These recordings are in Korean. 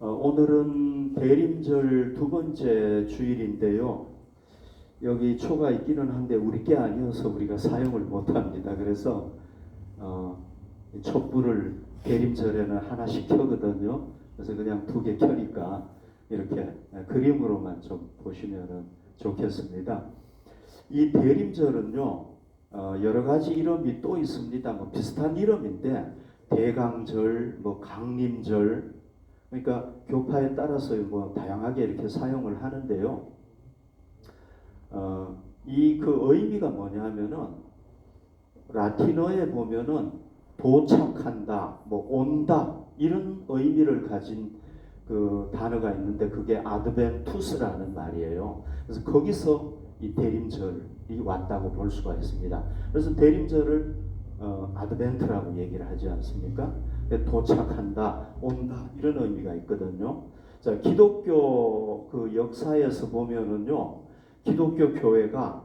오늘은 대림절 두 번째 주일인데요. 여기 초가 있기는 한데 우리 게 아니어서 우리가 사용을 못합니다. 그래서 촛불을 대림절에는 하나씩 켜거든요. 그래서 그냥 두 개 켜니까 이렇게 그림으로만 좀 보시면 좋겠습니다. 이 대림절은요, 여러 가지 이름이 또 있습니다. 뭐 비슷한 이름인데 대강절, 뭐 강림절, 그러니까 교파에 따라서 뭐 다양하게 이렇게 사용을 하는데요. 이 그 의미가 뭐냐면은 라틴어에 보면은 도착한다, 뭐 온다 이런 의미를 가진 그 단어가 있는데 그게 아드벤투스라는 말이에요. 그래서 거기서 이 대림절이 왔다고 볼 수가 있습니다. 그래서 대림절을 아드벤트라고 얘기를 하지 않습니까? 도착한다, 온다 이런 의미가 있거든요. 자, 기독교 그 역사에서 보면은요, 기독교 교회가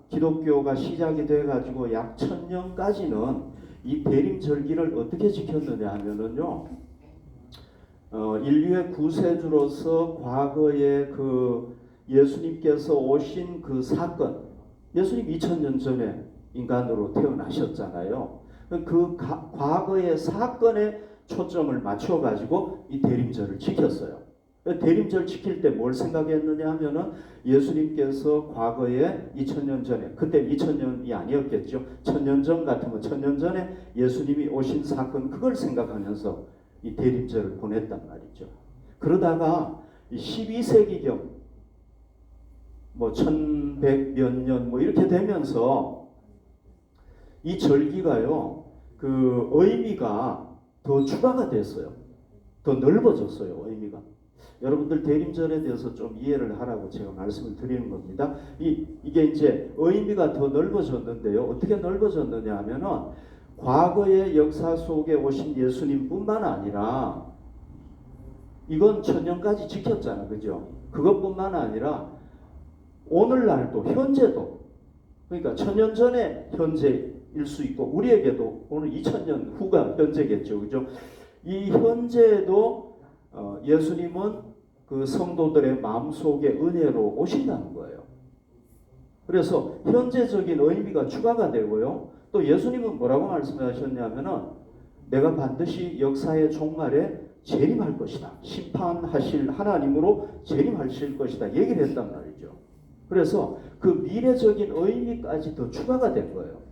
기독교가 시작이 돼가지고 약 1000년까지는 이 대림절기를 어떻게 지켰느냐 하면은요, 인류의 구세주로서 과거에 그 예수님께서 오신 그 사건, 예수님 2000년 전에 인간으로 태어나셨잖아요. 그 과거의 사건에 초점을 맞춰가지고 이 대림절을 지켰어요. 대림절 지킬 때 뭘 생각했느냐 하면은 예수님께서 과거에 2000년 전에, 그때 2000년이 아니었겠죠. 1000년 전 같으면 1000년 전에 예수님이 오신 사건, 그걸 생각하면서 이 대림절을 보냈단 말이죠. 그러다가 12세기경 뭐 1100 몇 년 뭐 이렇게 되면서 이 절기가요, 그 의미가 더 추가가 됐어요. 더 넓어졌어요, 의미가. 여러분들 대림절에 대해서 좀 이해를 하라고 제가 말씀을 드리는 겁니다. 이게 이제 의미가 더 넓어졌는데요. 어떻게 넓어졌느냐 하면은 과거의 역사 속에 오신 예수님뿐만 아니라 이건 1000년까지 지켰잖아, 그죠? 그것뿐만 아니라 오늘날도 현재도, 그러니까 1000년 전에 현재일 수 있고 우리에게도 오늘 2000년 후가 현재겠죠, 그죠? 이 현재도 예수님은 그 성도들의 마음속에 은혜로 오신다는 거예요. 그래서 현재적인 의미가 추가가 되고요. 또 예수님은 뭐라고 말씀하셨냐면은 내가 반드시 역사의 종말에 재림할 것이다. 심판하실 하나님으로 재림하실 것이다. 얘기를 했단 말이죠. 그래서 그 미래적인 의미까지 더 추가가 된 거예요.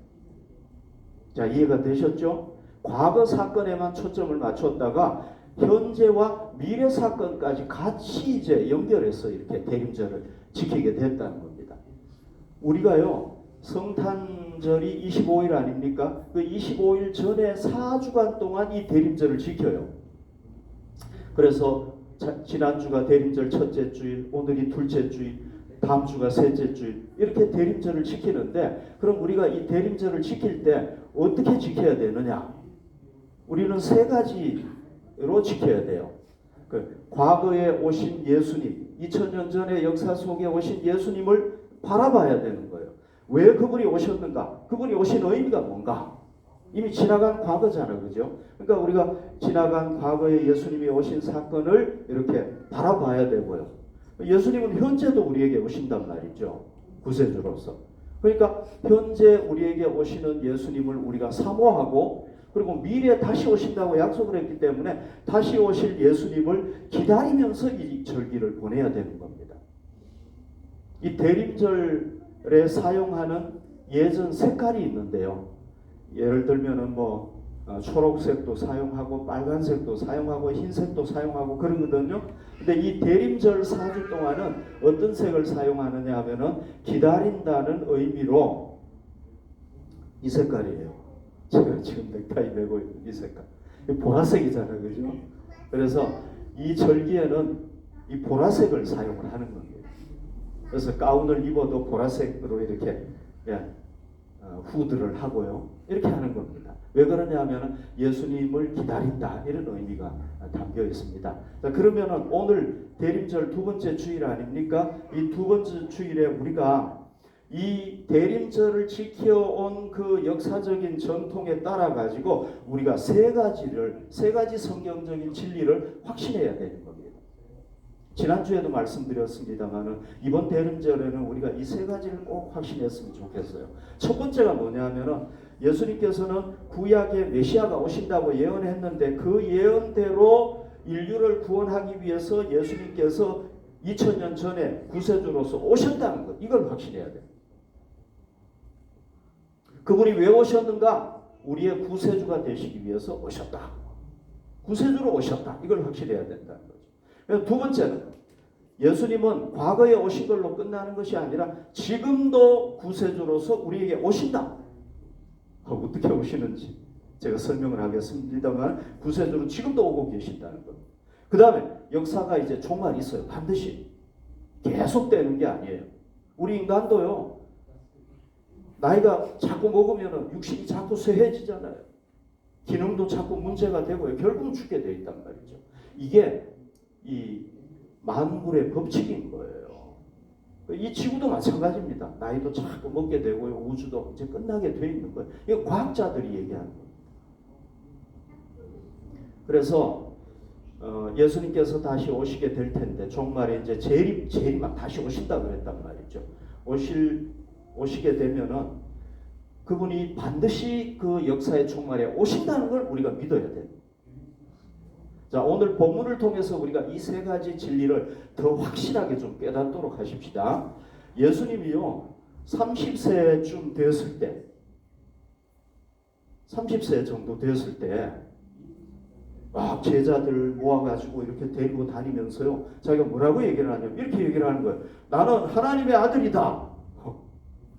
자, 이해가 되셨죠? 과거 사건에만 초점을 맞췄다가 현재와 미래 사건까지 같이 이제 연결해서 이렇게 대림절을 지키게 됐다는 겁니다. 우리가요, 성탄절이 25일 아닙니까? 그 25일 전에 4주간 동안 이 대림절을 지켜요. 그래서 지난주가 대림절 첫째 주일, 오늘이 둘째 주일, 다음 주가 셋째 주일, 이렇게 대림절을 지키는데, 그럼 우리가 이 대림절을 지킬 때 어떻게 지켜야 되느냐? 우리는 세 가지로 지켜야 돼요. 과거에 오신 예수님, 2000년 전의 역사 속에 오신 예수님을 바라봐야 되는 거예요. 왜 그분이 오셨는가? 그분이 오신 의미가 뭔가? 이미 지나간 과거잖아요, 그죠? 그러니까 우리가 지나간 과거에 예수님이 오신 사건을 이렇게 바라봐야 되고요. 예수님은 현재도 우리에게 오신단 말이죠, 구세주로서. 그러니까 현재 우리에게 오시는 예수님을 우리가 사모하고, 그리고 미래에 다시 오신다고 약속을 했기 때문에 다시 오실 예수님을 기다리면서 이 절기를 보내야 되는 겁니다. 이 대림절에 사용하는 예전 색깔이 있는데요. 예를 들면은 뭐 초록색도 사용하고 빨간색도 사용하고 흰색도 사용하고 그러거든요. 근데 이 대림절 4주 동안은 어떤 색을 사용하느냐 하면은 기다린다는 의미로 이 색깔이에요. 제가 지금 넥타이 메고 있는 이 색깔. 보라색이잖아요, 그죠? 그래서 이 절기에는 이 보라색을 사용을 하는 겁니다. 그래서 가운을 입어도 보라색으로 이렇게 후드를 하고요. 이렇게 하는 겁니다. 왜 그러냐 하면 예수님을 기다린다, 이런 의미가 담겨 있습니다. 자, 그러면은 오늘 대림절 두 번째 주일 아닙니까? 이 두 번째 주일에 우리가 이 대림절을 지켜온 그 역사적인 전통에 따라 가지고 우리가 세 가지 성경적인 진리를 확신해야 되는 겁니다. 지난주에도 말씀드렸습니다만은 이번 대림절에는 우리가 이 세 가지를 꼭 확신했으면 좋겠어요. 첫 번째가 뭐냐면은 예수님께서는 구약의 메시아가 오신다고 예언했는데 그 예언대로 인류를 구원하기 위해서 예수님께서 2000년 전에 구세주로서 오셨다는 것, 이걸 확신해야 돼요. 그분이 왜 오셨는가? 우리의 구세주가 되시기 위해서 오셨다. 구세주로 오셨다. 이걸 확실해야 된다는 거죠. 두 번째는 예수님은 과거에 오신 걸로 끝나는 것이 아니라 지금도 구세주로서 우리에게 오신다. 어떻게 오시는지 제가 설명을 하겠습니다만 구세주로 지금도 오고 계신다는 것. 그 다음에 역사가 이제 종말이 있어요. 반드시. 계속되는 게 아니에요. 우리 인간도요. 나이가 자꾸 먹으면 육신이 자꾸 쇠해지잖아요. 기능도 자꾸 문제가 되고요. 결국은 죽게 돼 있단 말이죠. 이게 이 만물의 법칙인 거예요. 이 지구도 마찬가지입니다. 나이도 자꾸 먹게 되고요. 우주도 이제 끝나게 돼 있는 거예요. 이거 과학자들이 얘기하는 거예요. 그래서 예수님께서 다시 오시게 될 텐데 종말에 이제 재림만 다시 오신다 그랬단 말이죠. 오시게 되면은 그분이 반드시 그 역사의 종말에 오신다는 걸 우리가 믿어야 돼요. 자, 오늘 본문을 통해서 우리가 이 세 가지 진리를 더 확실하게 좀 깨닫도록 하십시다. 예수님이요 30세쯤 되었을 때 30세 정도 되었을 때 막 제자들 모아가지고 이렇게 데리고 다니면서요 자기가 뭐라고 얘기를 하냐면 이렇게 얘기를 하는 거예요. 나는 하나님의 아들이다.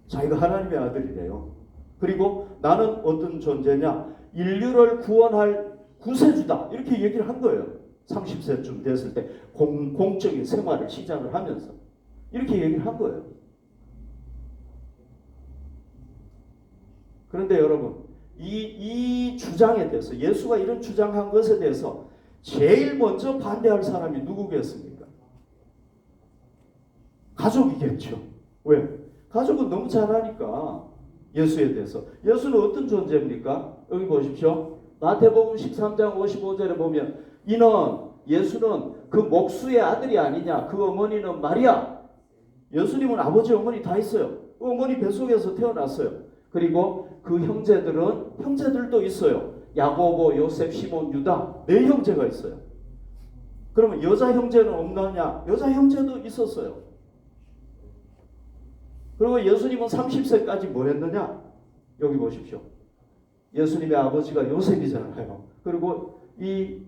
자기가 하나님의 아들이래요. 그리고 나는 어떤 존재냐? 인류를 구원할 구세주다. 이렇게 얘기를 한 거예요. 30세쯤 됐을 때 공적인 생활을 시작을 하면서 이렇게 얘기를 한 거예요. 그런데 여러분 이 주장에 대해서 예수가 이런 주장한 것에 대해서 제일 먼저 반대할 사람이 누구겠습니까? 가족이겠죠. 왜? 가족은 너무 잘 아니까 예수에 대해서. 예수는 어떤 존재입니까? 여기 보십시오. 마태복음 13장 55절에 보면 예수는 그 목수의 아들이 아니냐. 그 어머니는 마리아. 예수님은 아버지 어머니 다 있어요. 어머니 뱃속에서 태어났어요. 그리고 그 형제들도 있어요. 야고보, 요셉, 시몬, 유다. 4형제가 있어요. 그러면 여자 형제는 없느냐? 여자 형제도 있었어요. 그리고 예수님은 30세까지 뭐 했느냐? 여기 보십시오. 예수님의 아버지가 요셉이잖아요. 그리고 이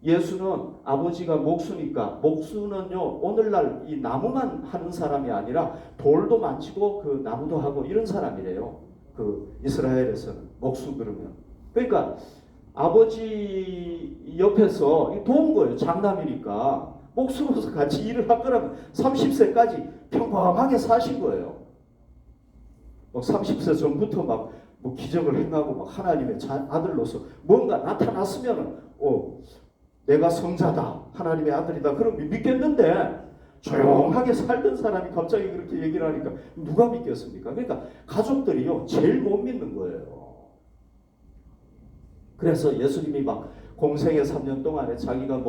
예수는 아버지가 목수니까 목수는요 오늘날 이 나무만 하는 사람이 아니라 돌도 만지고 그 나무도 하고 이런 사람이래요. 그 이스라엘에서는 목수 그러면. 그러니까 아버지 옆에서 도운 거예요. 장남이니까. 목수로서 같이 일을 할 거라면 30세까지 평범하게 사신 거예요. 막 30세 전부터 막 뭐 기적을 행하고 막 하나님의 아들로서 뭔가 나타났으면은 내가 성자다, 하나님의 아들이다, 그럼 믿겠는데 조용하게 살던 사람이 갑자기 그렇게 얘기를 하니까 누가 믿겠습니까? 그러니까 가족들이요 제일 못 믿는 거예요. 그래서 예수님이 막 공생의 3년 동안에 자기가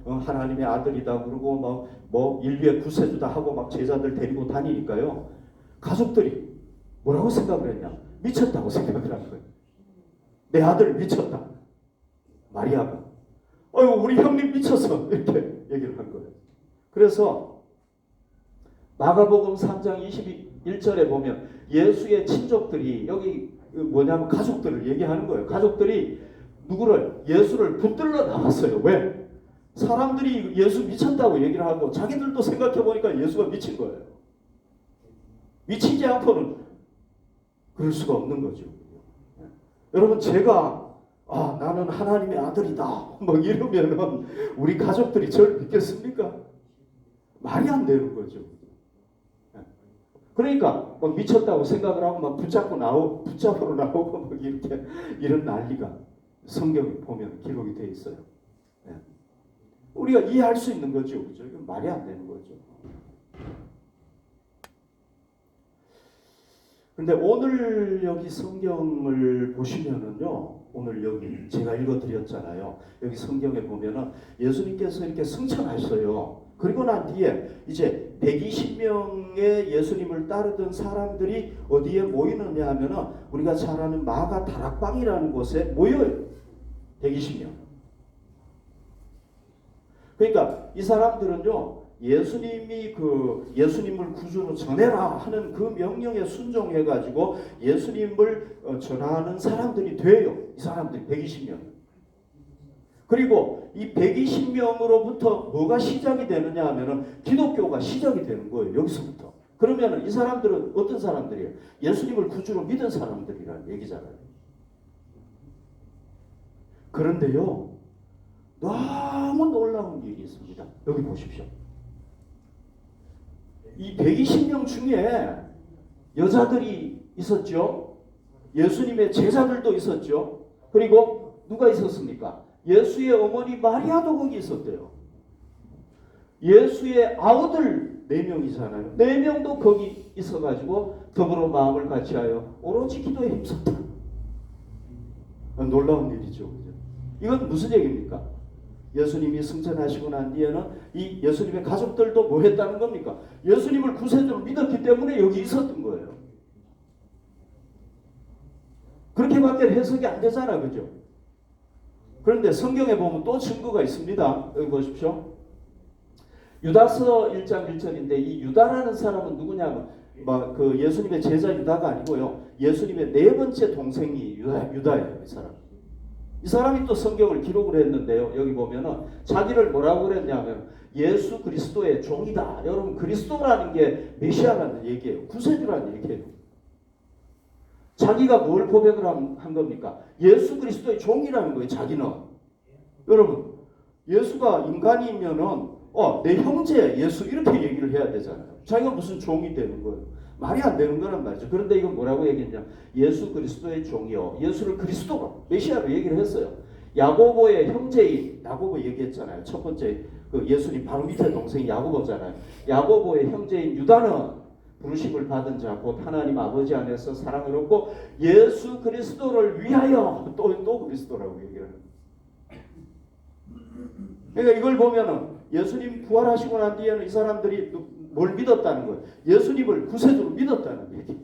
하나님의 아들이다 그러고 뭐 인류의 구세주다 하고 막 제자들 데리고 다니니까요 가족들이 뭐라고 생각을 했냐? 미쳤다고 생각을 한 거예요. 내 아들 미쳤다. 마리아가 우리 형님 미쳤어 이렇게 얘기를 한 거예요. 그래서 마가복음 3장 21절에 보면 예수의 친족들이 여기 뭐냐면 가족들을 얘기하는 거예요. 가족들이 예수를 붙들러 나왔어요. 왜? 사람들이 예수 미쳤다고 얘기를 하고 자기들도 생각해 보니까 예수가 미친 거예요. 미치지 않고는 그럴 수가 없는 거죠. 여러분 제가 나는 하나님의 아들이다 막 이러면은 우리 가족들이 저를 믿겠습니까? 말이 안 되는 거죠. 그러니까 막 미쳤다고 생각을 하고 막 붙잡으러 나오고 막 이렇게 이런 난리가 성경에 보면 기록이 돼 있어요. 우리가 이해할 수 있는 거죠, 그죠? 이건 말이 안 되는 거죠. 근데 오늘 여기 성경을 보시면은요, 오늘 여기 제가 읽어드렸잖아요. 여기 성경에 보면은 예수님께서 이렇게 승천하셔요. 그리고 난 뒤에 이제 120명의 예수님을 따르던 사람들이 어디에 모이느냐 하면은 우리가 잘 아는 마가 다락방이라는 곳에 모여요. 120명. 그러니까 이 사람들은요, 예수님이 예수님을 구주로 전해라 하는 그 명령에 순종해 가지고 예수님을 전하는 사람들이 돼요. 이 사람들이 120명. 그리고 이 120명으로부터 뭐가 시작이 되느냐 하면은 기독교가 시작이 되는 거예요. 여기서부터. 그러면 이 사람들은 어떤 사람들이에요? 예수님을 구주로 믿은 사람들이라는 얘기잖아요. 그런데요, 너무 놀라운 일이 있습니다. 여기 보십시오. 이 120명 중에 여자들이 있었죠. 예수님의 제자들도 있었죠. 그리고 누가 있었습니까? 예수의 어머니 마리아도 거기 있었대요. 예수의 아우들 4명이잖아요. 4명도 거기 있어가지고 더불어 마음을 같이하여 오로지 기도에 힘썼다. 놀라운 일이죠. 이건 무슨 얘기입니까? 예수님이 승천하시고 난 뒤에는 이 예수님의 가족들도 뭐 했다는 겁니까? 예수님을 구세주로 믿었기 때문에 여기 있었던 거예요. 그렇게밖에 해석이 안 되잖아, 그죠? 그런데 성경에 보면 또 증거가 있습니다. 여기 보십시오. 유다서 1장 1절인데 이 유다라는 사람은 누구냐면 그 예수님의 제자 유다가 아니고요. 예수님의 4번째 동생이 유다예요. 이 사람이 또 성경을 기록을 했는데요. 여기 보면은 자기를 뭐라고 그랬냐면 예수 그리스도의 종이다. 여러분, 그리스도라는 게 메시아라는 얘기예요. 구세주라는 얘기예요. 자기가 뭘 고백을 한 겁니까? 예수 그리스도의 종이라는 거예요. 자기는. 여러분, 예수가 인간이면은 내 형제 예수 이렇게 얘기를 해야 되잖아요. 자기가 무슨 종이 되는 거예요. 말이 안 되는 거란 말이죠. 그런데 이건 뭐라고 얘기했냐? 예수 그리스도의 종이요. 예수를 그리스도로, 메시아로 얘기를 했어요. 야고보의 형제인, 야고보 얘기했잖아요. 첫 번째 그 예수님 바로 밑에 동생이 야고보잖아요. 야고보의 형제인 유다는 부르심을 받은 자, 곧 하나님 아버지 안에서 사랑을 얻고 예수 그리스도를 위하여 또 그리스도라고 얘기를 해요. 그러니까 이걸 보면은 예수님 부활하시고 난 뒤에는 이 사람들이 뭘 믿었다는 거예요? 예수님을 구세주로 믿었다는 얘기.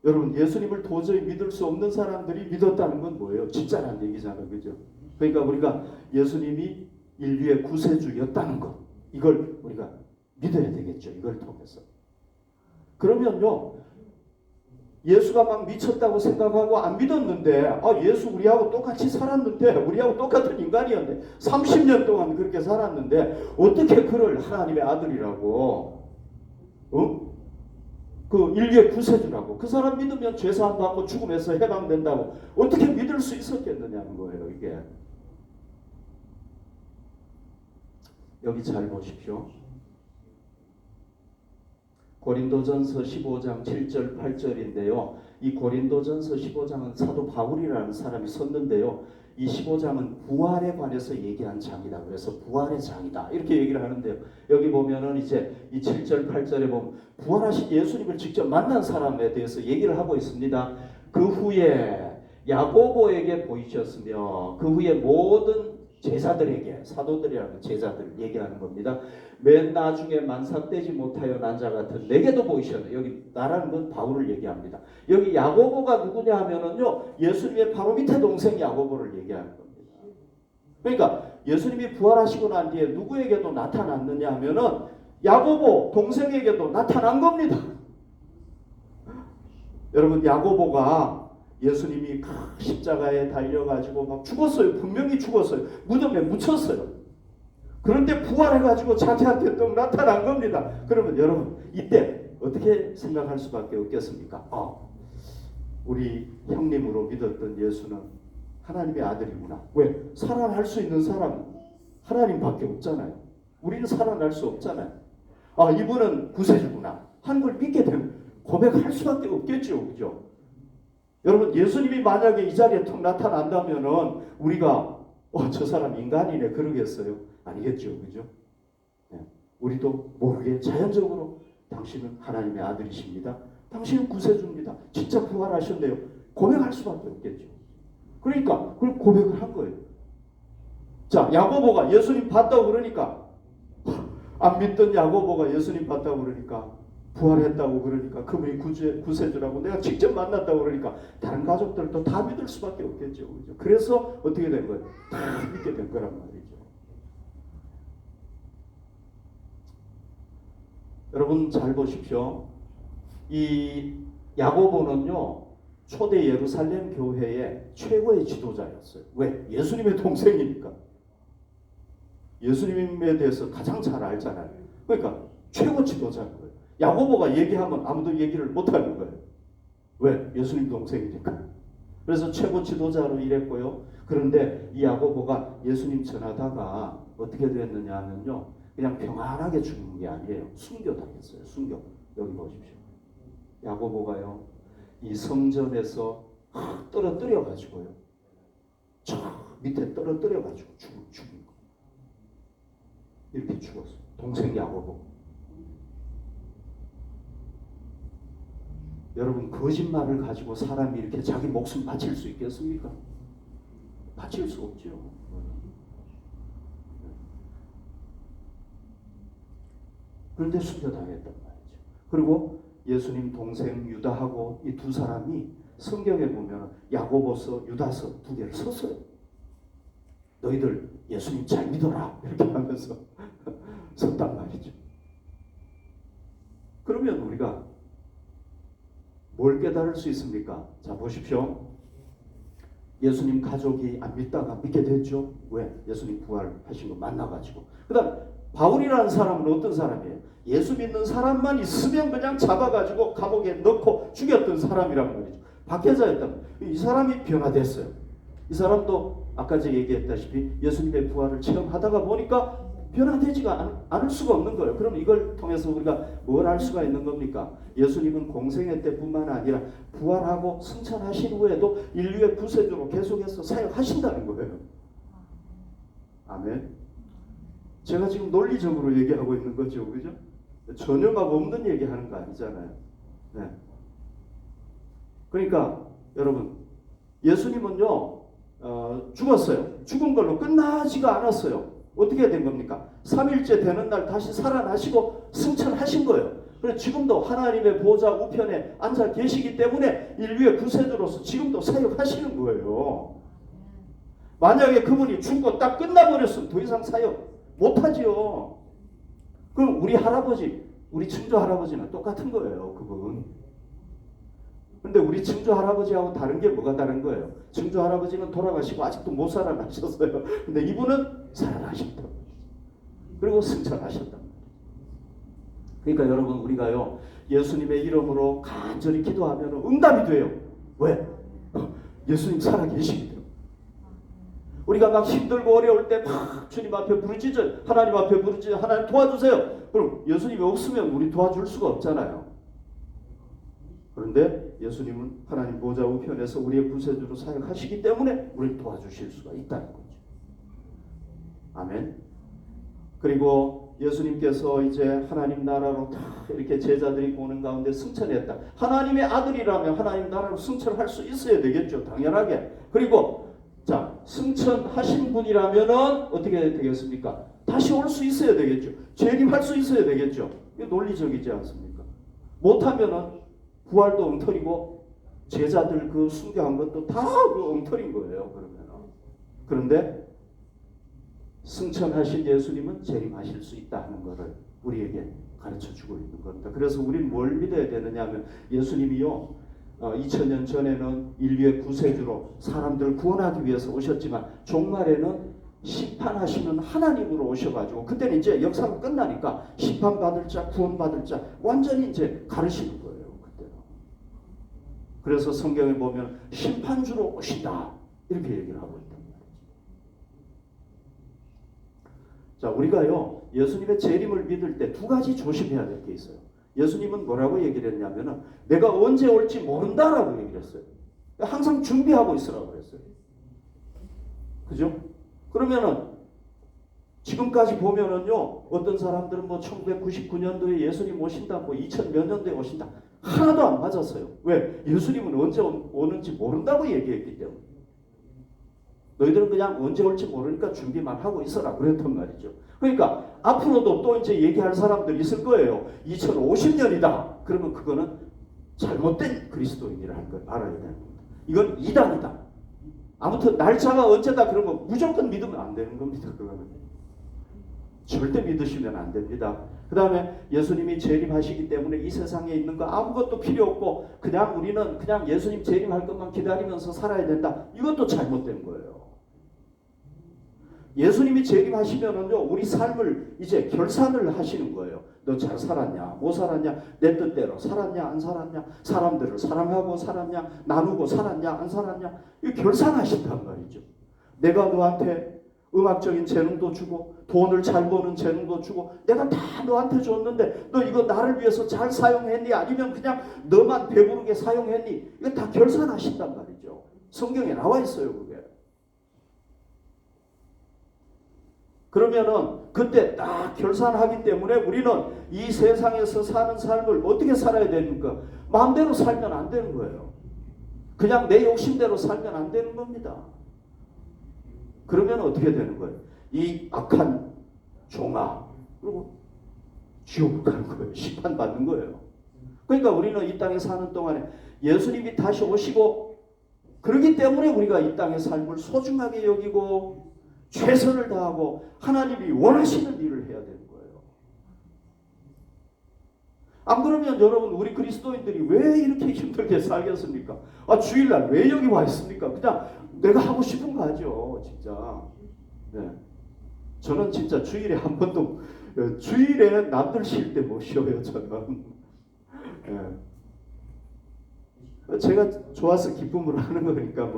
여러분, 예수님을 도저히 믿을 수 없는 사람들이 믿었다는 건 뭐예요? 진짜란 얘기잖아요. 그죠? 그러니까 우리가 예수님이 인류의 구세주였다는 것, 이걸 우리가 믿어야 되겠죠. 이걸 통해서. 그러면요, 예수가 막 미쳤다고 생각하고 안 믿었는데 예수 우리하고 똑같이 살았는데 우리하고 똑같은 인간이었는데 30년 동안 그렇게 살았는데 어떻게 그를 하나님의 아들이라고 그 인류의 구세주라고 그 사람 믿으면 죄사함 받고 죽음에서 해방된다고 어떻게 믿을 수 있었겠느냐는 거예요. 이게 여기 잘 보십시오. 고린도전서 15장 7절 8절인데요. 이 고린도전서 15장은 사도 바울이라는 사람이 썼는데요. 이 15장은 부활에 관해서 얘기한 장이다. 그래서 부활의 장이다. 이렇게 얘기를 하는데요. 여기 보면은 이제 이 7절 8절에 보면 부활하신 예수님을 직접 만난 사람에 대해서 얘기를 하고 있습니다. 그 후에 야고보에게 보이셨으며 그 후에 모든 제자들에게, 사도들이라는 제자들 얘기하는 겁니다. 맨 나중에 만삭되지 못하여 난 자 같은 내게도 보이셨네. 여기 나라는 건 바울을 얘기합니다. 여기 야고보가 누구냐 하면은요, 예수님의 바로 밑에 동생 야고보를 얘기하는 겁니다. 그러니까 예수님이 부활하시고 난 뒤에 누구에게도 나타났느냐 하면은 야고보 동생에게도 나타난 겁니다. 여러분, 야고보가 예수님이 십자가에 달려가지고 막 죽었어요. 분명히 죽었어요. 무덤에 묻혔어요. 그런데 부활해가지고 자기한테 또 나타난 겁니다. 그러면 여러분, 이때 어떻게 생각할 수밖에 없겠습니까? 우리 형님으로 믿었던 예수는 하나님의 아들이구나. 왜? 살아날 수 있는 사람은 하나님밖에 없잖아요. 우리는 살아날 수 없잖아요. 이분은 구세주구나 한 걸 믿게 되면 고백할 수밖에 없겠죠. 그죠? 여러분, 예수님이 만약에 이 자리에 턱 나타난다면은 우리가 저 사람 인간이네 그러겠어요? 아니겠죠. 그죠? 네. 우리도 모르게 자연적으로 당신은 하나님의 아들이십니다. 당신은 구세주입니다. 진짜 부활하셨네요. 고백할 수밖에 없겠죠. 그러니까 그걸 고백을 한 거예요. 자, 야고보가 예수님 봤다고 그러니까, 안 믿던 야고보가 예수님 봤다고 그러니까, 부활했다고 그러니까, 그분이 구세주라고 내가 직접 만났다고 그러니까 다른 가족들도 다 믿을 수밖에 없겠죠. 그죠? 그래서 어떻게 된 거예요? 다 믿게 된 거란 말이죠. 여러분 잘 보십시오. 이 야고보는요, 초대 예루살렘 교회의 최고의 지도자였어요. 왜? 예수님의 동생이니까. 예수님에 대해서 가장 잘 알잖아요. 그러니까 최고 지도자인 거예요. 야고보가 얘기하면 아무도 얘기를 못하는 거예요. 왜? 예수님 동생이니까. 그래서 최고 지도자로 일했고요. 그런데 이 야고보가 예수님 전하다가 어떻게 됐느냐 하면요, 그냥 평안하게 죽는 게 아니에요. 순교당했어요. 순교. 여기 보십시오. 야고보가요, 이 성전에서 떨어뜨려 가지고요, 저 밑에 떨어뜨려 가지고 죽은 거. 이렇게 죽었어요. 동생 야고보. 여러분, 거짓말을 가지고 사람이 이렇게 자기 목숨 바칠 수 있겠습니까? 바칠 수 없죠. 그런데 순교당했단 말이죠. 그리고 예수님 동생 유다하고 이 두 사람이 성경에 보면 야고보서, 유다서 두 개를 썼어요. 너희들 예수님 잘 믿어라 이렇게 하면서 썼단 말이죠. 그러면 우리가 뭘 깨달을 수 있습니까? 자, 보십시오. 예수님 가족이 안 믿다가 믿게 됐죠. 왜? 예수님 부활하신 거 만나가지고. 그 다음 바울이라는 사람은 어떤 사람이에요? 예수 믿는 사람만 있으면 그냥 잡아가지고 감옥에 넣고 죽였던 사람이란 말이죠. 박해자였단 말이에요. 이 사람이 변화됐어요. 이 사람도 아까 제가 얘기했다시피 예수님의 부활을 체험하다가 보니까 변화되지가 않을 수가 없는 거예요. 그럼 이걸 통해서 우리가 뭘 알 수가 있는 겁니까? 예수님은 공생애 때뿐만 아니라 부활하고 승천하신 후에도 인류의 구세주로 계속해서 사역하신다는 거예요. 아멘. 제가 지금 논리적으로 얘기하고 있는 거죠. 그죠? 전혀 막 없는 얘기하는 거 아니잖아요. 네. 그러니까 여러분, 예수님은요, 죽었어요. 죽은 걸로 끝나지가 않았어요. 어떻게 된 겁니까? 3일째 되는 날 다시 살아나시고 승천하신 거예요. 그래서 지금도 하나님의 보좌 우편에 앉아 계시기 때문에 인류의 구세주로서 지금도 사역하시는 거예요. 만약에 그분이 죽고 딱 끝나버렸으면 더 이상 사역 못하지요. 그럼 우리 할아버지, 우리 증조 할아버지는 똑같은 거예요. 그분. 근데 우리 증조 할아버지하고 다른 게 뭐가 다른 거예요? 증조 할아버지는 돌아가시고 아직도 못 살아나셨어요. 근데 이분은 살아나셨다. 그리고 승천하셨다. 그러니까 여러분, 우리가요, 예수님의 이름으로 간절히 기도하면 응답이 돼요. 왜? 예수님 살아계시기 때문에. 우리가 막 힘들고 어려울 때 막 주님 앞에 부르짖어, 하나님 앞에 부르짖어, 하나님 도와주세요. 그럼 예수님이 없으면 우리 도와줄 수가 없잖아요. 그런데 예수님은 하나님 보좌 우편에서 우리의 구세주로 사역하시기 때문에 우리를 도와주실 수가 있다는 거죠. 아멘. 그리고 예수님께서 이제 하나님 나라로 다 이렇게 제자들이 보는 가운데 승천했다. 하나님의 아들이라면 하나님 나라로 승천할 수 있어야 되겠죠. 당연하게. 그리고 자, 승천하신 분이라면은 어떻게 되겠습니까? 다시 올 수 있어야 되겠죠. 재림할 수 있어야 되겠죠. 이게 논리적이지 않습니까? 못하면은 부활도 엉터리고 제자들 그 순교한 것도 다 그 엉터리인 거예요. 그러면. 그런데 승천하신 예수님은 재림하실 수 있다는 것을 우리에게 가르쳐주고 있는 겁니다. 그래서 우리는 뭘 믿어야 되느냐 하면 예수님이요, 2000년 전에는 인류의 구세주로 사람들을 구원하기 위해서 오셨지만 종말에는 심판하시는 하나님으로 오셔가지고 그때는 이제 역사가 끝나니까 심판받을 자, 구원받을 자 완전히 이제 가르치는 거예요. 그때는. 그래서 성경에 보면 심판주로 오신다 이렇게 얘기를 하고 있단 말이죠. 자, 우리가요, 예수님의 재림을 믿을 때 두 가지 조심해야 될 게 있어요. 예수님은 뭐라고 얘기를 했냐면은 내가 언제 올지 모른다라고 얘기를 했어요. 항상 준비하고 있으라고 그랬어요. 그죠? 그러면은 지금까지 보면은요, 어떤 사람들은 뭐 1999년도에 예수님 오신다, 뭐 2000 몇 년도에 오신다. 하나도 안 맞았어요. 왜? 예수님은 언제 오는지 모른다고 얘기했기 때문에. 너희들은 그냥 언제 올지 모르니까 준비만 하고 있어라. 그랬단 말이죠. 그러니까 앞으로도 또 이제 얘기할 사람들이 있을 거예요. 2050년이다. 그러면 그거는 잘못된 그리스도인이라는 걸 알아야 되는 겁니다. 이건 이단이다. 아무튼 날짜가 언제다 그러면 무조건 믿으면 안 되는 겁니다. 그거는. 절대 믿으시면 안 됩니다. 그 다음에 예수님이 재림하시기 때문에 이 세상에 있는 거 아무것도 필요 없고 그냥 우리는 그냥 예수님 재림할 것만 기다리면서 살아야 된다. 이것도 잘못된 거예요. 예수님이 재림하시면은요, 우리 삶을 이제 결산을 하시는 거예요. 너 잘 살았냐? 못 살았냐? 내 뜻대로 살았냐? 안 살았냐? 사람들을 사랑하고 살았냐? 나누고 살았냐? 안 살았냐? 이거 결산하신단 말이죠. 내가 너한테 음악적인 재능도 주고 돈을 잘 버는 재능도 주고 내가 다 너한테 줬는데 너 이거 나를 위해서 잘 사용했니? 아니면 그냥 너만 배부르게 사용했니? 이거 다 결산하신단 말이죠. 성경에 나와 있어요, 그게. 그러면은 그때 딱 결산하기 때문에 우리는 이 세상에서 사는 삶을 어떻게 살아야 됩니까? 마음대로 살면 안 되는 거예요. 그냥 내 욕심대로 살면 안 되는 겁니다. 그러면 어떻게 되는 거예요? 이 악한 종아, 그리고 지옥을 가는 거예요. 심판받는 거예요. 그러니까 우리는 이 땅에 사는 동안에 예수님이 다시 오시고 그렇기 때문에 우리가 이 땅의 삶을 소중하게 여기고 최선을 다하고 하나님이 원하시는 일을 해야 되는 거예요. 안 그러면 여러분 우리 그리스도인들이 왜 이렇게 힘들게 살겠습니까? 주일날 왜 여기 와 있습니까? 그냥 내가 하고 싶은 거 하죠. 진짜. 네. 저는 진짜 주일에 한 번도 주일에 남들 쉴 때 못 쉬어요. 저는. 네. 제가 좋아서 기쁨으로 하는 거니까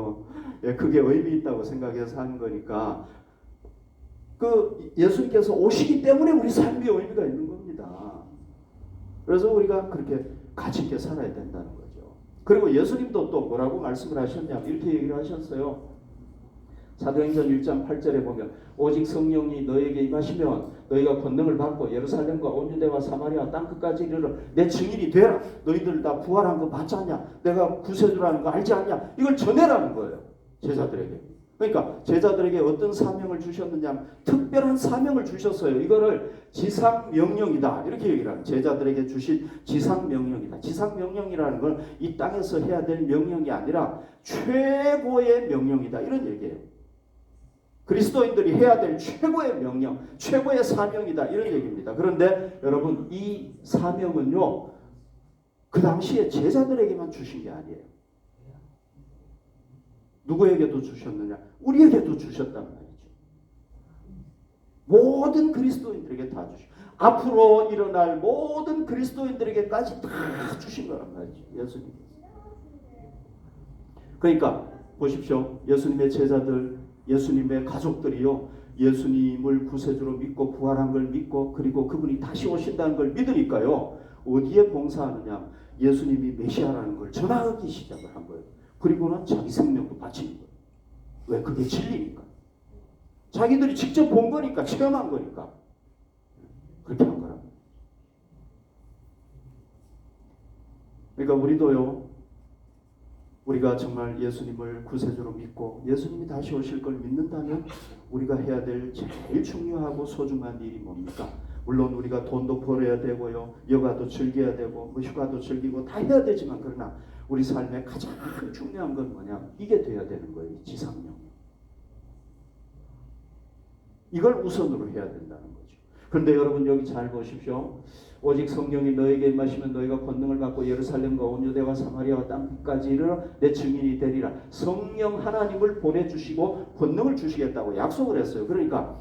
그게 의미 있다고 생각해서 하는 거니까 예수님께서 오시기 때문에 우리 삶에 의미가 있는 겁니다. 그래서 우리가 그렇게 가치 있게 살아야 된다는 거죠. 그리고 예수님도 또 뭐라고 말씀을 하셨냐면 이렇게 얘기를 하셨어요. 사도행전 1장 8절에 보면 오직 성령이 너에게 임하시면 너희가 권능을 받고 예루살렘과 온 유대와 사마리아 땅끝까지 이르러 내 증인이 되라. 너희들 다 부활한 거 맞지 않냐? 내가 구세주라는 거 알지 않냐? 이걸 전해라는 거예요. 제자들에게. 그러니까 제자들에게 어떤 사명을 주셨느냐? 특별한 사명을 주셨어요. 이거를 지상명령이다. 이렇게 얘기를 합니다. 제자들에게 주신 지상명령이다. 지상명령이라는 건 이 땅에서 해야 될 명령이 아니라 최고의 명령이다. 이런 얘기예요. 그리스도인들이 해야 될 최고의 명령, 최고의 사명이다. 이런 얘기입니다. 그런데 여러분 이 사명은요. 그 당시에 제자들에게만 주신 게 아니에요. 누구에게도 주셨느냐? 우리에게도 주셨단 말이죠. 모든 그리스도인들에게 다 주시고 앞으로 일어날 모든 그리스도인들에게까지 다 주신 거란 말이죠. 예수님. 그러니까 보십시오. 예수님의 제자들, 예수님의 가족들이요. 예수님을 구세주로 믿고 부활한 걸 믿고 그리고 그분이 다시 오신다는 걸 믿으니까요. 어디에 봉사하느냐? 예수님이 메시아라는 걸 전하기 시작을 한 거예요. 그리고는 자기 생명도 바치는 거예요. 왜? 그게 진리니까. 자기들이 직접 본 거니까, 체험한 거니까. 그렇게 한 거랍니다. 그러니까 우리도요, 우리가 정말 예수님을 구세주로 믿고 예수님이 다시 오실 걸 믿는다면 우리가 해야 될 제일 중요하고 소중한 일이 뭡니까? 물론 우리가 돈도 벌어야 되고요, 여가도 즐겨야 되고, 휴가도 즐기고 다 해야 되지만 그러나 우리 삶의 가장 중요한 건 뭐냐? 이게 돼야 되는 거예요. 지상명. 이걸 우선으로 해야 된다는 거죠. 그런데 여러분 여기 잘 보십시오. 오직 성령이 너에게 임하시면 너희가 권능을 받고 예루살렘과 온 유대와 사마리아와 땅끝까지 이르러 내 증인이 되리라. 성령 하나님을 보내주시고 권능을 주시겠다고 약속을 했어요. 그러니까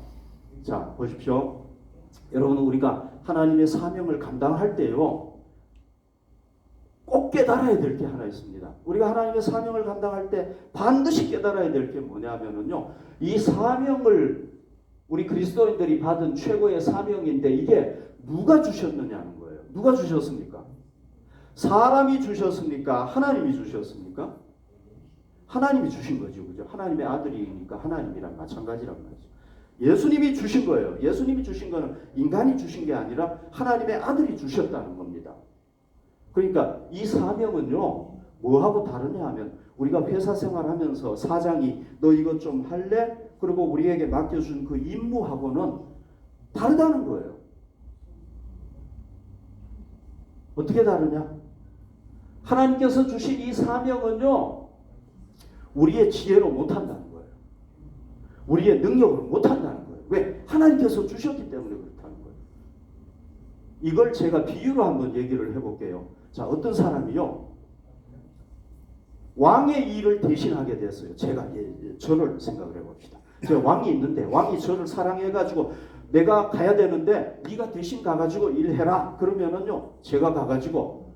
자 보십시오. 여러분 우리가 하나님의 사명을 감당할 때요. 꼭 깨달아야 될 게 하나 있습니다. 우리가 하나님의 사명을 감당할 때 반드시 깨달아야 될 게 뭐냐면요. 이 사명을 우리 그리스도인들이 받은 최고의 사명인데 이게 누가 주셨느냐는 거예요. 누가 주셨습니까? 사람이 주셨습니까? 하나님이 주셨습니까? 하나님이 주신 거죠. 그죠? 하나님의 아들이니까 하나님이랑 마찬가지란 말이죠. 예수님이 주신 거예요. 예수님이 주신 거는 인간이 주신 게 아니라 하나님의 아들이 주셨다는 겁니다. 그러니까 이 사명은요, 뭐하고 다르냐 하면 우리가 회사 생활하면서 사장이 너 이것 좀 할래? 그리고 우리에게 맡겨준 그 임무하고는 다르다는 거예요. 어떻게 다르냐? 하나님께서 주신 이 사명은요, 우리의 지혜로 못한다는 거예요. 우리의 능력으로 못한다는 거예요. 왜? 하나님께서 주셨기 때문에 그렇다는 거예요. 이걸 제가 비유로 한번 얘기를 해볼게요. 자, 어떤 사람이요, 왕의 일을 대신하게 됐어요. 제가 저를 생각을 해봅시다. 제가 왕이 있는데 왕이 저를 사랑해가지고 내가 가야 되는데 네가 대신 가가지고 일해라. 그러면은요, 제가 가가지고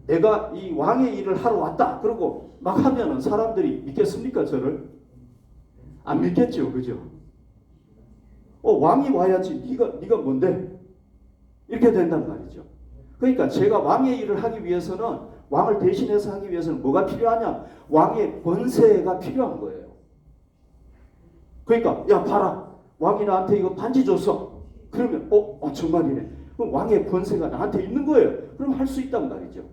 내가 이 왕의 일을 하러 왔다. 그러고 막 하면은 사람들이 믿겠습니까? 저를? 안 믿겠죠, 그죠? 왕이 와야지. 네가 뭔데? 이렇게 된단 말이죠. 그러니까 제가 왕의 일을 하기 위해서는, 왕을 대신해서 하기 위해서는 뭐가 필요하냐? 왕의 권세가 필요한 거예요. 그러니까 야 봐라, 왕이 나한테 이거 반지 줬어. 그러면 정말이네. 그럼 왕의 권세가 나한테 있는 거예요. 그럼 할 수 있단 말이죠.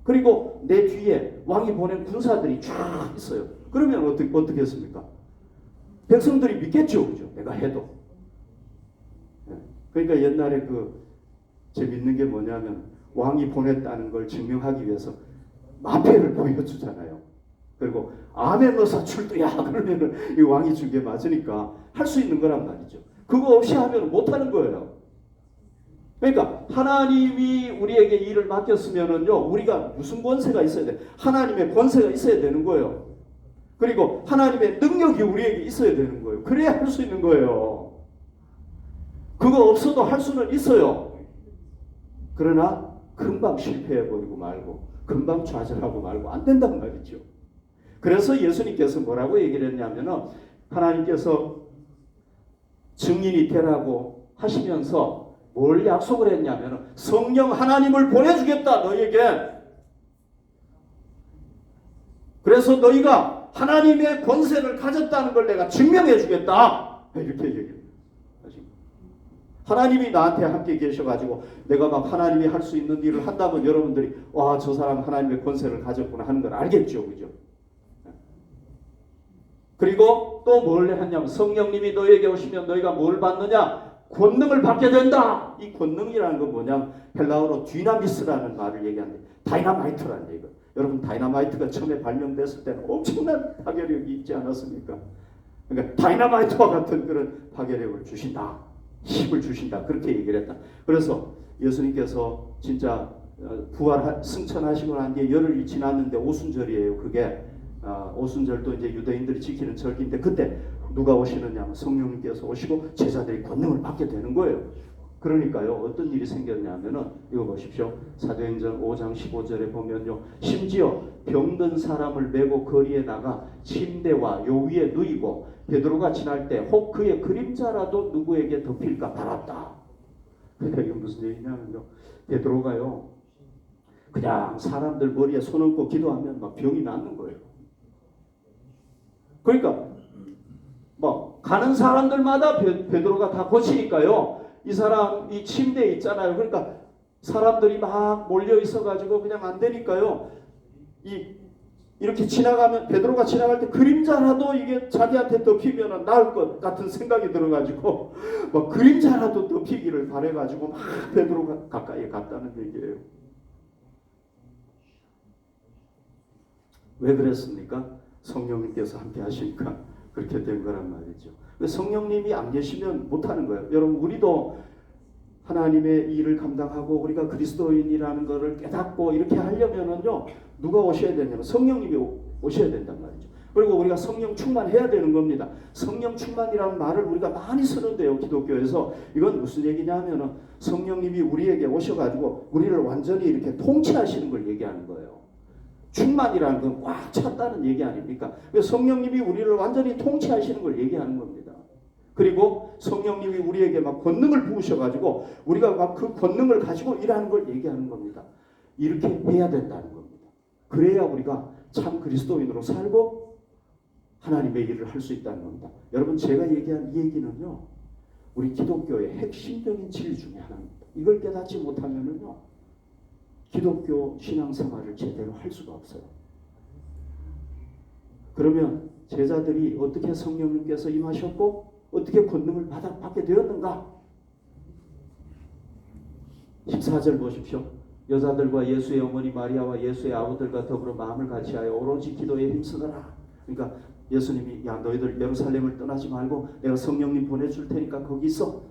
그리고 내 뒤에 왕이 보낸 군사들이 쫙 있어요. 그러면 어떻게 했습니까? 백성들이 믿겠죠, 그죠? 내가 해도. 그러니까 옛날에 재밌는 게 뭐냐면, 왕이 보냈다는 걸 증명하기 위해서 마패를 보여주잖아요. 그리고 아멘 너사 출두야 그러면은 이 왕이 준 게 맞으니까 할 수 있는 거란 말이죠. 그거 없이 하면 못 하는 거예요. 그러니까 하나님이 우리에게 일을 맡겼으면은요, 우리가 무슨 권세가 있어야 돼? 하나님의 권세가 있어야 되는 거예요. 그리고 하나님의 능력이 우리에게 있어야 되는 거예요. 그래야 할 수 있는 거예요. 그거 없어도 할 수는 있어요. 그러나 금방 실패해버리고 말고, 금방 좌절하고 말고 안 된단 말이죠. 그래서 예수님께서 뭐라고 얘기를 했냐면은, 하나님께서 증인이 되라고 하시면서 뭘 약속을 했냐면은, 성령 하나님을 보내주겠다 너희에게. 그래서 너희가 하나님의 권세를 가졌다는 걸 내가 증명해 주겠다. 이렇게 얘기해요. 하나님이 나한테 함께 계셔가지고 내가 막 하나님이 할 수 있는 일을 한다면 여러분들이 와, 저 사람 하나님의 권세를 가졌구나 하는 걸 알겠죠, 그죠? 그리고 또 뭘 했냐면, 성령님이 너희에게 오시면 너희가 뭘 받느냐? 권능을 받게 된다. 이 권능이라는 건 뭐냐? 헬라어로 디나미스라는 말을 얘기하는데, 다이나마이트라는 얘기예요. 여러분, 다이나마이트가 처음에 발명됐을 때는 엄청난 파괴력이 있지 않았습니까? 그러니까 다이나마이트와 같은 그런 파괴력을 주신다, 힘을 주신다, 그렇게 얘기를 했다. 그래서 예수님께서 진짜 승천하시고 난 뒤에 열흘이 지났는데 오순절이에요. 그게 오순절도 이제 유대인들이 지키는 절기인데, 그때 누가 오시느냐? 성령님께서 오시고 제자들이 권능을 받게 되는 거예요. 그러니까요, 어떤 일이 생겼냐면은, 이거 보십시오. 사도행전 5장 15절에 보면요, 심지어 병든 사람을 메고 거리에 나가 침대와 요 위에 누이고 베드로가 지날 때 혹 그의 그림자라도 누구에게 덮일까 바랐다. 그러니까 이게 무슨 얘기냐면요, 베드로가요, 그냥 사람들 머리에 손 얹고 기도하면 막 병이 낫는 거예요. 그러니까 뭐 가는 사람들마다 베드로가 다 고치니까요, 이 사람 이 침대에 있잖아요. 그러니까 사람들이 막 몰려 있어가지고 그냥 안 되니까요, 이렇게 지나가면, 베드로가 지나갈 때 그림자라도 이게 자기한테 덮이면 나을 것 같은 생각이 들어가지고 막 그림자라도 덮이기를 바래가지고 막 베드로가 가까이 갔다는 얘기예요. 왜 그랬습니까? 성령님께서 함께 하시니까 그렇게 된 거란 말이죠. 성령님이 안 계시면 못하는 거예요. 여러분, 우리도 하나님의 일을 감당하고 우리가 그리스도인이라는 것을 깨닫고 이렇게 하려면은요, 누가 오셔야 되냐면 성령님이 오셔야 된단 말이죠. 그리고 우리가 성령 충만해야 되는 겁니다. 성령 충만이라는 말을 우리가 많이 쓰는데요, 기독교에서. 이건 무슨 얘기냐 하면은 성령님이 우리에게 오셔가지고 우리를 완전히 이렇게 통치하시는 걸 얘기하는 거예요. 충만이라는 건 꽉 찼다는 얘기 아닙니까? 성령님이 우리를 완전히 통치하시는 걸 얘기하는 겁니다. 그리고 성령님이 우리에게 막 권능을 부으셔가지고 우리가 막 그 권능을 가지고 일하는 걸 얘기하는 겁니다. 이렇게 해야 된다는 겁니다. 그래야 우리가 참 그리스도인으로 살고 하나님의 일을 할 수 있다는 겁니다. 여러분 제가 얘기한 이 얘기는요. 우리 기독교의 핵심적인 진리 중에 하나입니다. 이걸 깨닫지 못하면은요. 기독교 신앙생활을 제대로 할 수가 없어요. 그러면 제자들이 어떻게 성령님께서 임하셨고 어떻게 권능을 받게 되었는가? 14절 보십시오. 여자들과 예수의 어머니 마리아와 예수의 아우들과 더불어 마음을 같이하여 오로지 기도에 힘쓰더라. 그러니까 예수님이 야 너희들 예루살렘을 떠나지 말고 내가 성령님 보내줄 테니까 거기 있어.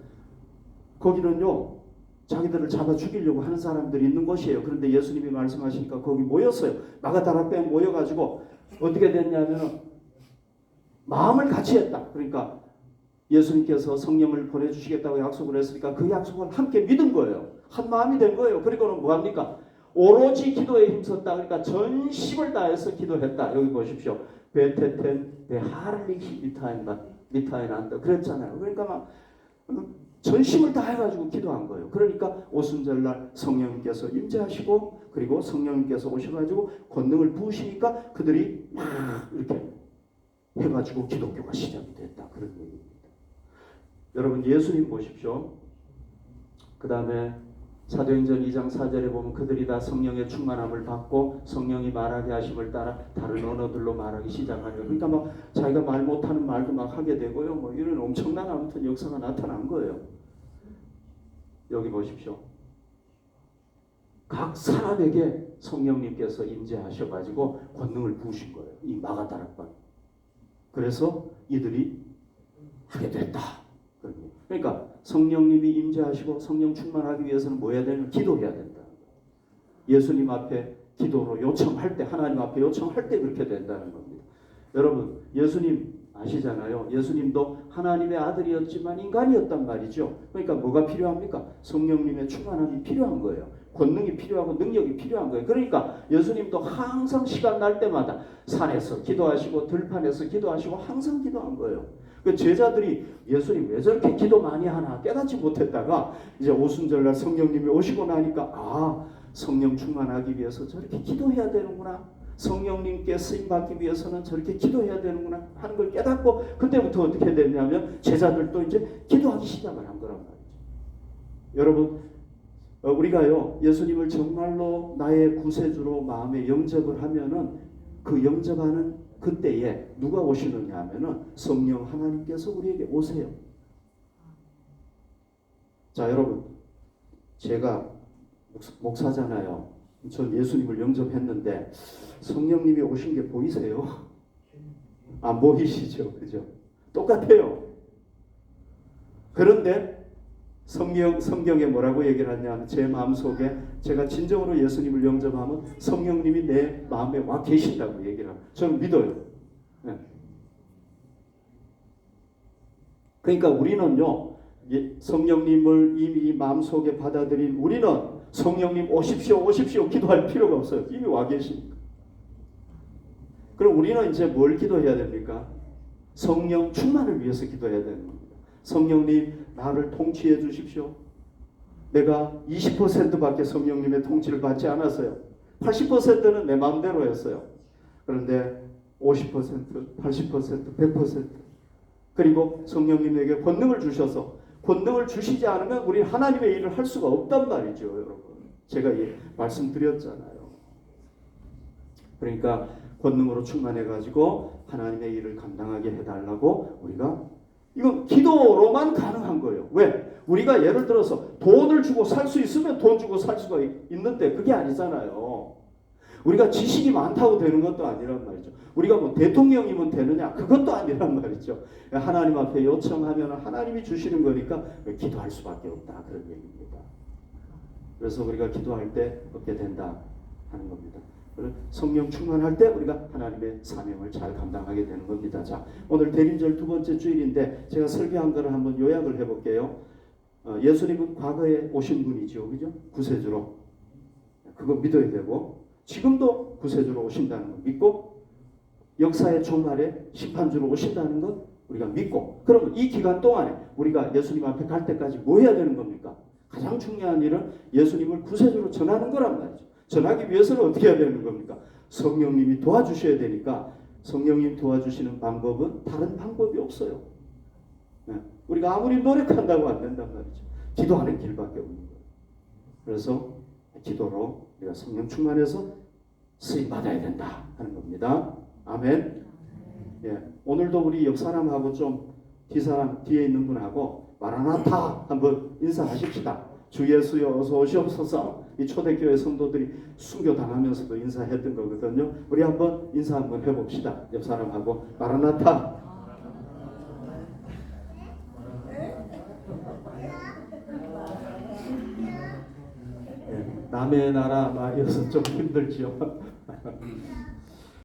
거기는요. 자기들을 잡아 죽이려고 하는 사람들이 있는 곳이에요. 그런데 예수님이 말씀하시니까 거기 모였어요. 마가다락방에 모여가지고 어떻게 됐냐면 마음을 같이 했다. 그러니까 예수님께서 성령을 보내주시겠다고 약속을 했으니까 그 약속을 함께 믿은 거예요. 한 마음이 된 거예요. 그리고는 뭐합니까? 오로지 기도에 힘썼다. 그러니까 전심을 다해서 기도했다. 여기 보십시오. 베테텐 베하르리히 미타인한다. 그랬잖아요. 그러니까 막 전심을 다해가지고 기도한 거예요. 그러니까 오순절날 성령님께서 임재하시고 그리고 성령님께서 오셔가지고 권능을 부으시니까 그들이 막 이렇게 해가지고 기독교가 시작이 됐다. 그런 얘기입니다. 여러분 예수님 보십시오. 그 다음에 사도행전 2장 4절에 보면 그들이 다 성령의 충만함을 받고 성령이 말하게 하심을 따라 다른 언어들로 말하기 시작하니까 그러니까 막 자기가 말 못하는 말도 막 하게 되고요. 뭐 이런 엄청난 아무튼 역사가 나타난 거예요. 여기 보십시오. 각 사람에게 성령님께서 임재하셔가지고 권능을 부으신 거예요. 이 마가다락방. 그래서 이들이 하게 됐다. 그러니까 성령님이 임재하시고 성령 충만하기 위해서는 뭐 해야 되는? 기도해야 된다. 예수님 앞에 기도로 요청할 때 하나님 앞에 요청할 때 그렇게 된다는 겁니다. 여러분 예수님 아시잖아요. 예수님도 하나님의 아들이었지만 인간이었단 말이죠. 그러니까 뭐가 필요합니까? 성령님의 충만함이 필요한 거예요. 권능이 필요하고 능력이 필요한 거예요. 그러니까 예수님도 항상 시간 날 때마다 산에서 기도하시고 들판에서 기도하시고 항상 기도한 거예요. 그 제자들이 예수님 왜 저렇게 기도 많이 하나 깨닫지 못했다가 이제 오순절날 성령님이 오시고 나니까 아 성령 충만하기 위해서 저렇게 기도해야 되는구나. 성령님께 쓰임받기 위해서는 저렇게 기도해야 되는구나 하는 걸 깨닫고 그때부터 어떻게 됐냐면 제자들도 이제 기도하기 시작을 한 거란 말이죠. 여러분 우리가요 예수님을 정말로 나의 구세주로 마음에 영접을 하면은 그 영접하는 그때에 누가 오시느냐 하면은 성령 하나님께서 우리에게 오세요. 자 여러분 제가 목사잖아요. 전 예수님을 영접했는데 성령님이 오신 게 보이세요? 안 보이시죠? 그죠? 똑같아요. 그런데 성경에 뭐라고 얘기를 하냐면 제 마음속에 제가 진정으로 예수님을 영접하면 성령님이 내 마음에 와 계신다고 얘기를 합니다. 저는 믿어요. 네. 그러니까 우리는요 성령님을 이미 마음속에 받아들인 우리는 성령님 오십시오 오십시오 기도할 필요가 없어요. 이미 와 계시니까. 그럼 우리는 이제 뭘 기도해야 됩니까? 성령 충만을 위해서 기도해야 되는 겁니다. 성령님 나를 통치해 주십시오. 내가 20%밖에 성령님의 통치를 받지 않았어요. 80%는 내 마음대로 했어요. 그런데 50%, 80%, 100% 그리고 성령님에게 권능을 주셔서 권능을 주시지 않으면 우리 하나님의 일을 할 수가 없단 말이죠. 여러분 제가 말씀드렸잖아요. 그러니까 권능으로 충만해가지고 하나님의 일을 감당하게 해달라고 우리가 이건 기도로만 가능한 거예요. 왜? 우리가 예를 들어서 돈을 주고 살 수 있으면 돈 주고 살 수가 있는데 그게 아니잖아요. 우리가 지식이 많다고 되는 것도 아니란 말이죠. 우리가 뭐 대통령이면 되느냐? 그것도 아니란 말이죠. 하나님 앞에 요청하면 하나님이 주시는 거니까 기도할 수밖에 없다. 그런 얘기입니다. 그래서 우리가 기도할 때 얻게 된다 하는 겁니다. 성령 충만할 때 우리가 하나님의 사명을 잘 감당하게 되는 겁니다. 자, 오늘 대림절 두 번째 주일인데 제가 설교한 거를 한번 요약을 해볼게요. 예수님은 과거에 오신 분이죠, 그죠? 구세주로. 그거 믿어야 되고 지금도 구세주로 오신다는 거 믿고 역사의 종말에 심판주로 오신다는 것 우리가 믿고 그러면 이 기간 동안에 우리가 예수님 앞에 갈 때까지 뭐 해야 되는 겁니까? 가장 중요한 일은 예수님을 구세주로 전하는 거란 말이죠. 전하기 위해서는 어떻게 해야 되는 겁니까? 성령님이 도와주셔야 되니까 성령님 도와주시는 방법은 다른 방법이 없어요. 네. 우리가 아무리 노력한다고 안 된단 말이죠. 기도하는 길밖에 없는 거예요. 그래서 기도로 우리가 성령 충만해서 쓰임 받아야 된다 하는 겁니다. 아멘. 예, 오늘도 우리 옆 사람하고 좀 뒷사람 뒤에 있는 분하고 마라나타 한번 인사하십시다. 주 예수여 어서 오시옵소서. 이 초대교회 성도들이 순교당하면서도 인사했던 거거든요. 우리 한번 인사 한번 해봅시다. 옆 사람하고 마라나타. 예, 남의 나라 말이어서 좀 힘들지요.